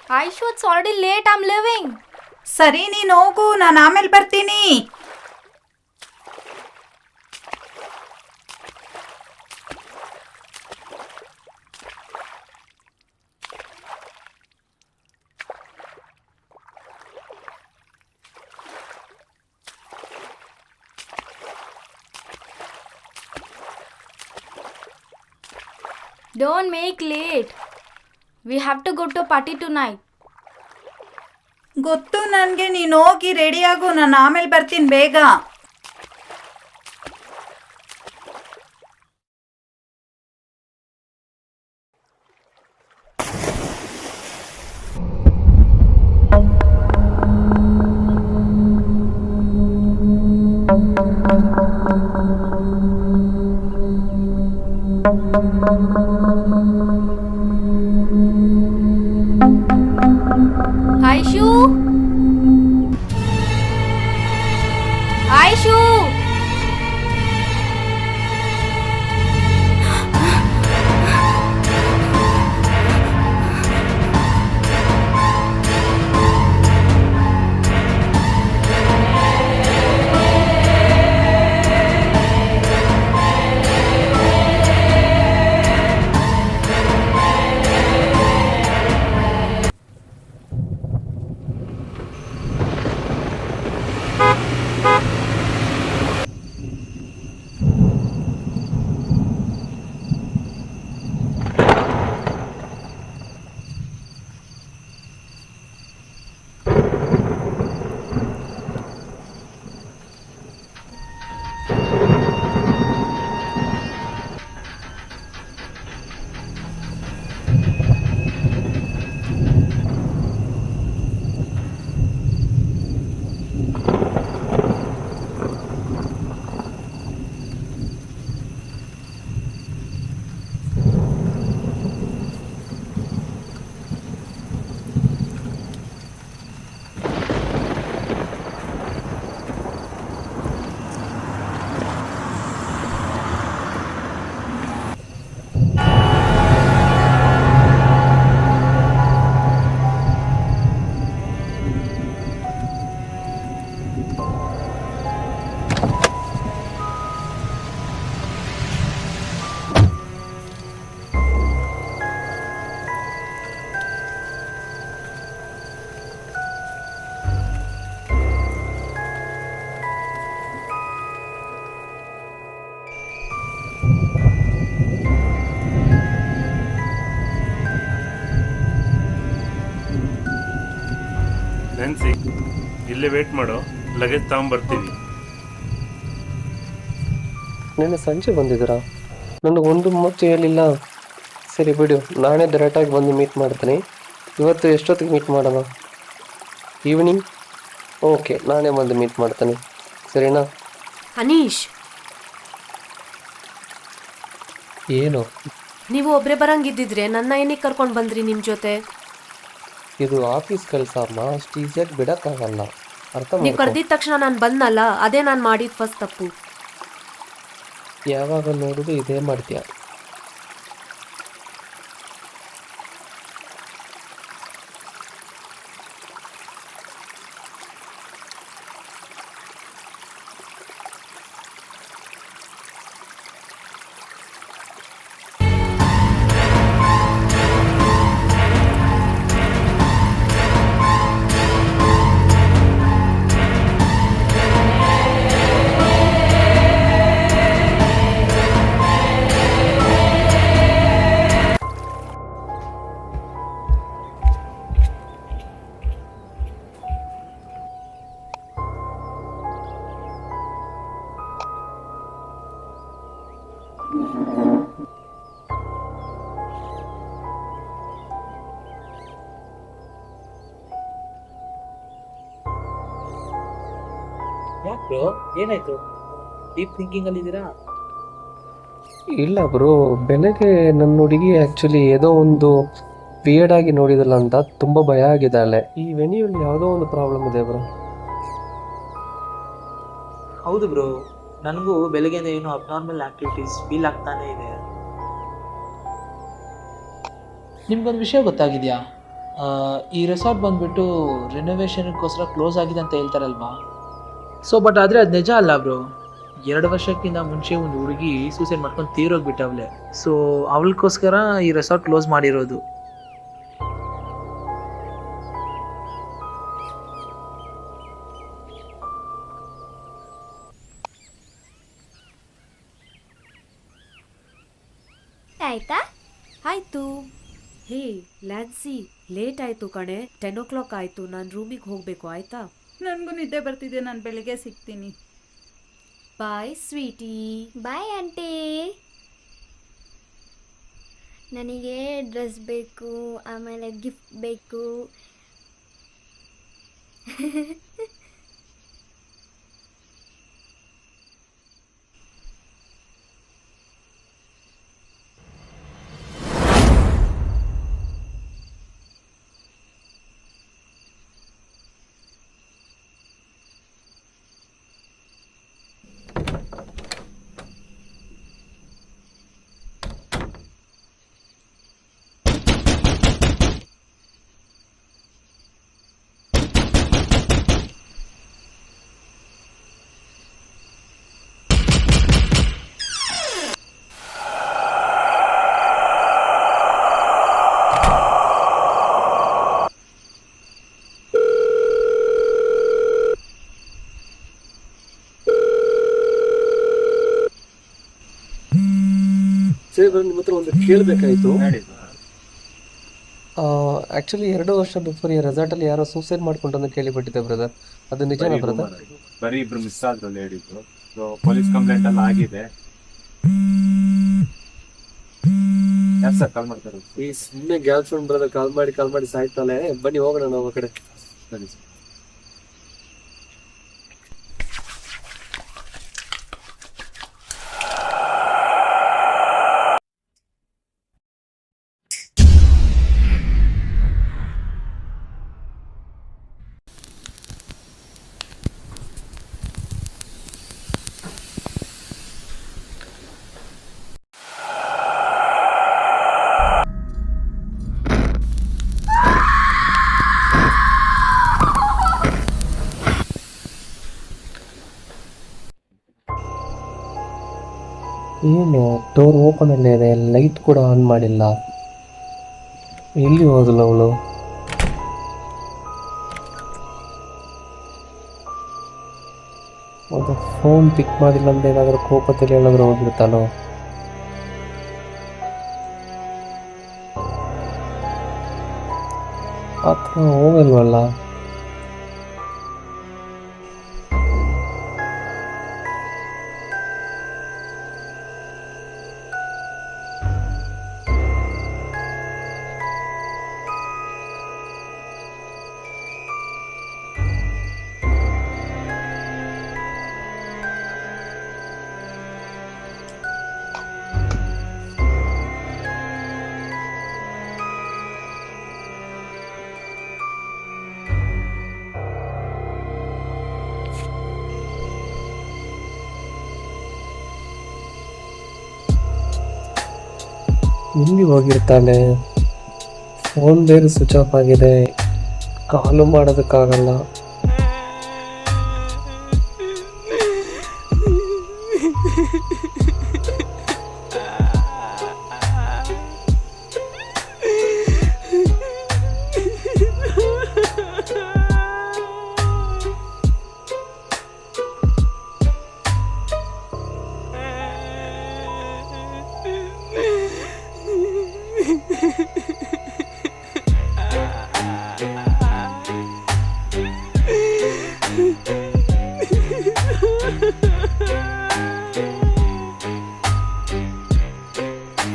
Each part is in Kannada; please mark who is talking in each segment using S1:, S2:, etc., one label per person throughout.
S1: Aishu, it's already late. I'm leaving.
S2: ಸರಿ ನೀನು ಹೋಗು, ನಾನು ಆಮೇಲೆ ಬರ್ತೀನಿ.
S1: Don't make late. We have to go to a party tonight.
S2: ಗೊತ್ತು ನನಗೆ, ನೀನು ಹೋಗಿ ರೆಡಿಯಾಗು, ನಾನು ಆಮೇಲೆ ಬರ್ತೀನಿ ಬೇಗ.
S1: Aishu! Aishu!
S3: ನೆನ್ಸಿ, ಇಲ್ಲೇ ವೇಟ್ ಮಾಡೋ, ಲಗೇಜ್ ತಗೊಂಬರ್ತೀವಿ.
S4: ನಿನ್ನೆ ಸಂಜೆ ಬಂದಿದ್ದೀರಾ? ನನಗೆ ಒಂದು ಮುಚ್ಚು ಹೇಳಿಲ್ಲ. ಸರಿ ಬಿಡು, ನಾನೇ ಡೈರೆಕ್ಟಾಗಿ ಬಂದು ಮೀಟ್ ಮಾಡ್ತೀನಿ. ಇವತ್ತು ಎಷ್ಟೊತ್ತಿಗೆ ಮೀಟ್ ಮಾಡೋಣ? ಈವ್ನಿಂಗ್? ಓಕೆ, ನಾನೇ ಬಂದು ಮೀಟ್ ಮಾಡ್ತೀನಿ, ಸರಿನಾ?
S5: ಅನೀಶ್,
S4: ಏನು?
S5: ನೀವು ಒಬ್ಬರೇ ಬರಂಗಿದ್ದಿದ್ರೆ ನನ್ನ ಏನಕ್ಕೆ ಕರ್ಕೊಂಡು ಬಂದ್ರಿ ನಿಮ್ಮ ಜೊತೆ?
S4: ಇದು ಆಫೀಸ್ ಕೆಲಸ ಅಮ್ಮ, ಅಷ್ಟು ಈಸಿಯಾಗಿ ಬಿಡೋಕ್ಕಾಗಲ್ಲ, ಅರ್ಥ
S5: ನೀವು
S4: ಮಾಡ್ಕೊ.
S5: ಕರೆದಿದ ತಕ್ಷಣ ನಾನು ಬಂದಲ್ಲ, ಅದೇ ನಾನು ಮಾಡಿದ ಫಸ್ಟ್ ತಪ್ಪು.
S4: ಯಾವಾಗ ನೋಡಿದ್ರು ಇದೇ ಮಾಡ್ತೀಯ.
S6: ಯಾಕೆ ಬ್ರೋ, ಏನಾಯ್ತು? ಡೀಪ್ ಥಿಂಕಿಂಗ್ ಅಲ್ಲಿ ಇದ್ದೀರಾ?
S4: ಇಲ್ಲ ಬ್ರೋ, ಬೆಳಗ್ಗೆ ನನ್ನ ಹುಡುಗಿ ಆ್ಯಕ್ಚುಲಿ ಏನೋ ಒಂದು ವಿಯರ್ಡ್ ಆಗಿ ನೋಡಿದಲ್ಲ ಅಂತ ತುಂಬ ಭಯ ಆಗಿದ್ದಾಳೆ. ಈ ವೆನ್ಯೂಲಿ ಯಾವುದೋ ಒಂದು ಪ್ರಾಬ್ಲಮ್ ಇದೆ ಬ್ರೋ.
S6: ಹೌದು ಬ್ರೋ, ನನಗೂ ಬೆಳಗ್ಗೆಯಿಂದ ಏನೋ ಅಬ್ನಾರ್ಮಲ್ ಆಕ್ಟಿವಿಟೀಸ್ ಫೀಲ್ ಆಗ್ತಾನೆ ಇದೆ. ನಿಮ್ಗೊಂದು ವಿಷಯ ಗೊತ್ತಾಗಿದೆಯಾ? ಈ ರೆಸಾರ್ಟ್ ಬಂದುಬಿಟ್ಟು ರಿನೋವೇಷನ್ಗೋಸ್ಕರ ಕ್ಲೋಸ್ ಆಗಿದೆ ಅಂತ ಹೇಳ್ತಾರಲ್ವಾ. ಸೊ ಬಟ್ ಆದರೆ ಅದು ನಿಜ ಅಲ್ಲ ಬ್ರೋ. 2 ವರ್ಷಕ್ಕಿಂತ ಮುಂಚೆ ಒಂದು ಹುಡುಗಿ ಸೂಸೈಡ್ ಮಾಡ್ಕೊಂಡು ತೀರೋಗ್ಬಿಟ್ಟವಳೆ. ಸೊ ಅವಳಿಗೋಸ್ಕರ ಈ ರೆಸಾರ್ಟ್ ಕ್ಲೋಸ್ ಮಾಡಿರೋದು.
S1: ಆಯ್ತಾ?
S5: ಆಯ್ತು. ಹೇ ಲ್ಯಾನ್ಸಿ, ಲೇಟ್ ಆಯ್ತು ಕಣೆ. 10 o'clock ಆಯ್ತು. ನಾನು ರೂಮಿಗೆ ಹೋಗ್ಬೇಕು, ಆಯ್ತಾ?
S2: ನನಗೂ ನಿದ್ದೆ ಬರ್ತಿದೆ, ನಾನು ಬೆಳಿಗ್ಗೆ ಸಿಗ್ತೀನಿ.
S5: Bye sweetie.
S1: Bye aunty. ನನಗೆ ಡ್ರೆಸ್ ಬೇಕು, ಆಮೇಲೆ ಗಿಫ್ಟ್ ಬೇಕು.
S4: ಸರಿ ಬ್ರದರ್, ನಿಮ್ಮ ಹತ್ರ ಒಂದು ಕೇಳಬೇಕಾಯಿತು. ಆ್ಯಕ್ಚುಲಿ 2 ವರ್ಷ ಬಿಫೋರ್ ಈ ರೆಸಾರ್ಟಲ್ಲಿ ಯಾರೋ ಸೂಸೈಡ್ ಮಾಡ್ಕೊಂಡು ಅಂತ ಕೇಳಿಬಿಟ್ಟಿದೆ ಬ್ರದರ್. ಅದು ನಿಜನಾ ಬ್ರದರ್?
S3: ಬರೀ 2 ಮಿಸ್ ಆದ್ರು ಹೇಳಿದ್ರು. ಸೊ ಪೊಲೀಸ್ ಕಂಪ್ಲೇಂಟ್ ಎಲ್ಲ ಆಗಿದೆ. ಯಾರು ಸರ್ ಕಾಲ್ ಮಾಡ್ತಾರೆ?
S4: ಈ ಸುಮ್ಮನೆ ಗರ್ಲ್ ಫ್ರೆಂಡ್ ಬ್ರದರ್ ಕಾಲ್ ಮಾಡಿ ಸಾಯ್ತಾನೆ. ಬನ್ನಿ ಹೋಗೋಣ ನಾವು ಆ ಕಡೆ.
S3: ಸರಿ ಸರ್.
S4: ಏನು ಡೋರ್ ಓಪನ್ ಅಲ್ಲೇ ಇದೆ, ಲೈಟ್ ಕೂಡ ಆನ್ ಮಾಡಿಲ್ಲ. ಎಲ್ಲಿ ಹೋದಳು ಅವಳು? ಅದು ಫೋನ್ ಪಿಕ್ ಮಾಡಿಲ್ಲ ಅಂದ್ರೆ ಏನಾದರೂ ಕೋಪದಲ್ಲಿ ಏನಾದರೂ ಹೋಗ್ಬಿಡ್ತಾನೋ? ಅಥವಾ ಹೋಗಲ್ವಲ್ಲ? ಎಲ್ಲಿ ಹೋಗಿರ್ತಾಳೆ? ಫೋನ್ ಬೇರೆ ಸ್ವಿಚ್ ಆಫ್ ಆಗಿದೆ, ಕಾಲು ಮಾಡೋದಕ್ಕಾಗಲ್ಲ.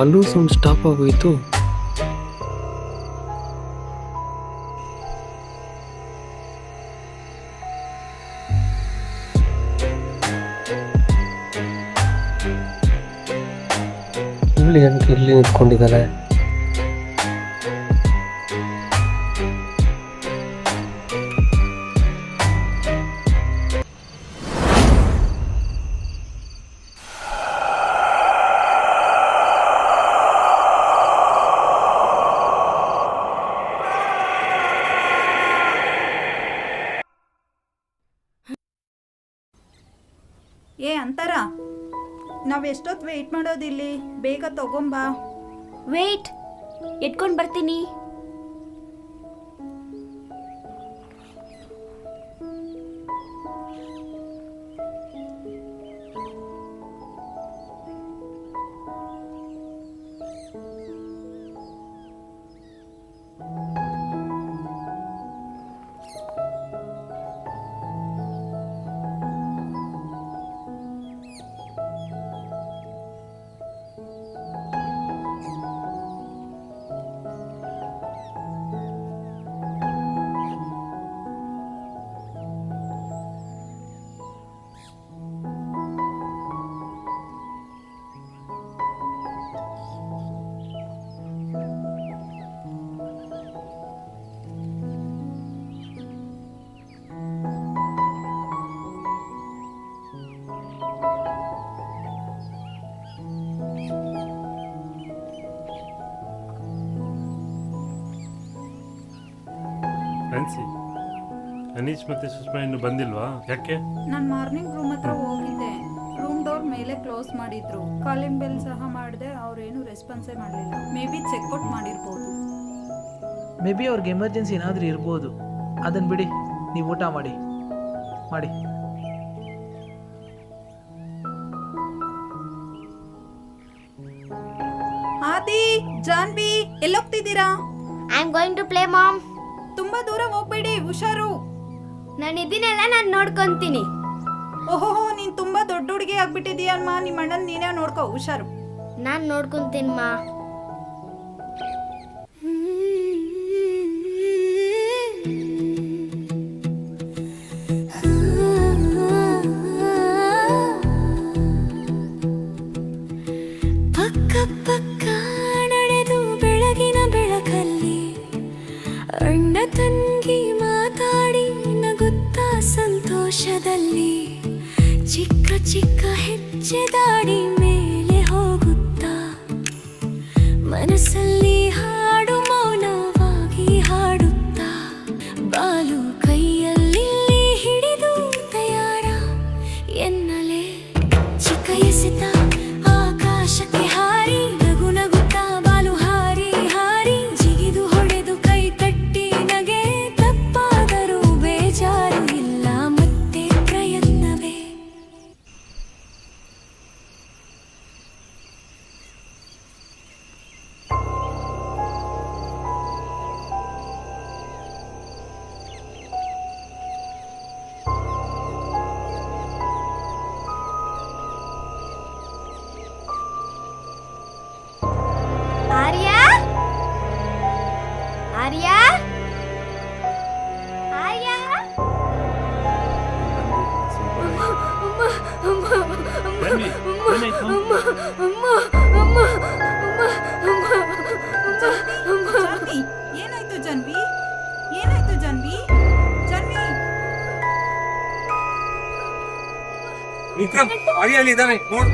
S4: ಅಲ್ಲೂ ಸೌಂಡ್ ಸ್ಟಾಪ್ ಆಗೋಯ್ತು. ಇಲ್ಲಿ ಜನಕ್ಕೆ ಇಲ್ಲಿ ನಿಂತ್ಕೊಂಡಿದ್ದಾಳೆ.
S2: ನಾವ್ ಎಷ್ಟೊತ್ತು ವೆಯ್ಟ್ ಮಾಡೋದಿಲ್ಲಿ, ಬೇಗ ತಗೊಂಬಾ.
S1: ವೇಟ್, ಎತ್ಕೊಂಡು ಬರ್ತೀನಿ.
S3: ಫ್ಯಾನ್ಸಿ, ಅನೀಶ್ ಮತ್ತೆ ಸುಷ್ಮಾ ಇನ್ನು ಬಂದಿಲ್ವಾ? ಯಾಕೆ?
S2: ನಾನು ಮಾರ್ನಿಂಗ್ ರೂಮ್ ಹತ್ರ ಹೋಗಿದ್ದೆ. ರೂಮ್ ಡೋರ್ ಮೇಲೆ ಕ್ಲೋಸ್ ಮಾಡಿದ್ರು. ಕಾಲಿಂಗ್ ಬೆಲ್ ಸಹ ಮಾಡಿದೆ, ಅವ್ರೇನು ರೆಸ್ಪಾನ್ಸೇ ಮಾಡಲಿಲ್ಲ. ಮೇ ಬಿ ಚೆಕ್ಔಟ್ ಮಾಡಿರ್ಬೋದು.
S6: ಮೇ ಬಿ ಅವ್ರಿಗೆ ಎಮರ್ಜೆನ್ಸಿ ಏನಾದರೂ ಇರ್ಬೋದು. ಅದನ್ನು ಬಿಡಿ, ನೀವು ಊಟ ಮಾಡಿ.
S2: ಆದಿ, ಜಾನ್ವಿ, ಎಲ್ಲೋಗ್ತಿದ್ದೀರಾ?
S1: I am going to play mom.
S2: ತುಂಬಾ ದೂರ ಹೋಗ್ಬೇಡಿ, ಹುಷಾರು.
S1: ನಾನು ಇದನ್ನೆಲ್ಲ ನಾನು ನೋಡ್ಕೊಂತೀನಿ.
S2: ಓಹೋ, ನೀನ್ ತುಂಬಾ ದೊಡ್ಡ ಹುಡುಗಿ ಆಗ್ಬಿಟ್ಟಿದೀಯಮ್ಮ. ನಿಮ್ಮ ಅಣ್ಣನ್ ನೀನೇ ನೋಡ್ಕೋ, ಹುಷಾರು.
S1: ನಾನು ನೋಡ್ಕೊಂತೀನಿ ಮಾ.
S7: ಪಕ್ಕ ಪಕ್ಕ ನಡೆದು ಬೆಳಗಿನ ಬೆಳಕಲ್ಲಿ ಅಣ್ಣ ತಂಗಿ ಮಾತಾಡಿ ನಗುತ್ತಾ ಸಂತೋಷದಲ್ಲಿ ಚಿಕ್ಕ ಚಿಕ್ಕ ಹೆಜ್ಜೆ ದಾಡಿ ಮೇಲೆ ಹೋಗುತ್ತಾ ಮನಸ್ಸಲ್ಲಿ ಹಾಡು ಮೌನವಾಗಿ ಹಾಡುತ್ತಾ ಬಾಲು ಕೈಯಲ್ಲಿ ಹಿಡಿದು ತಯಾರ ಎನ್ನಲೆ ಚಿಕ್ಕ ಎಸೆತ ಆಕಾಶಕ್ಕೆ ಹಾರಿ ನಗು ನಗುತ್ತಾ ಬಾಲು ಹಾರಿ ಹಾರಿ ಜಿಗಿದು ಹೊಡೆದು ಕೈ ತಟ್ಟಿ ನಗೆ ತಪ್ಪಾದರೂ ಬೇಜಾರು ಇಲ್ಲ ಮತ್ತೆ ಪ್ರಯತ್ನವೇ.
S1: ಆರ್ಯ, ಆರ್ಯ, ಆರ್ಯ.
S2: ಜಾನ್ವಿ, ಏನಾಯ್ತು ಜಾನ್ವಿ? ಏನಾಯ್ತು ಜಾನ್ವಿ? ಜಾನ್ವಿ,
S8: ವಿಕ್ರಮ್, ಆರ್ಯಲ್ಲಿ ಇದ್ದಾನೆ ನೋಡು.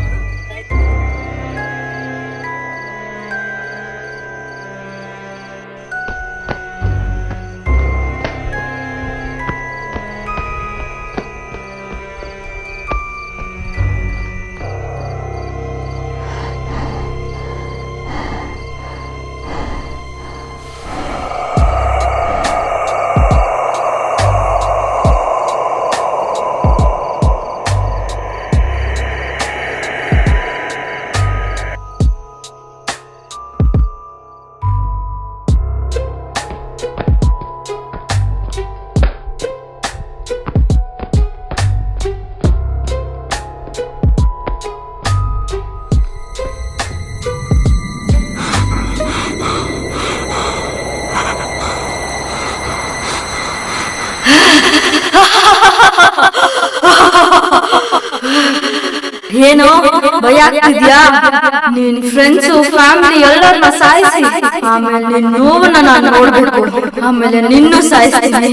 S9: ಏನೋ ಭಯ ಆಗ್ತಿದ್ಯಾ? ನಿನ್ ಫ್ರೆಂಡ್ಸು ಫ್ಯಾಮಿಲಿ ಎಲ್ಲರನ್ನ ಸಾಯಿಸಿ ಆಮೇಲೆ ನಿನ್ ನೋವನ್ನ ನಾನು ನೋಡ್ಬಿಟ್ಟು ಆಮೇಲೆ ನಿನ್ನೂ ಸಾಯಿಸ್ತೀನಿ.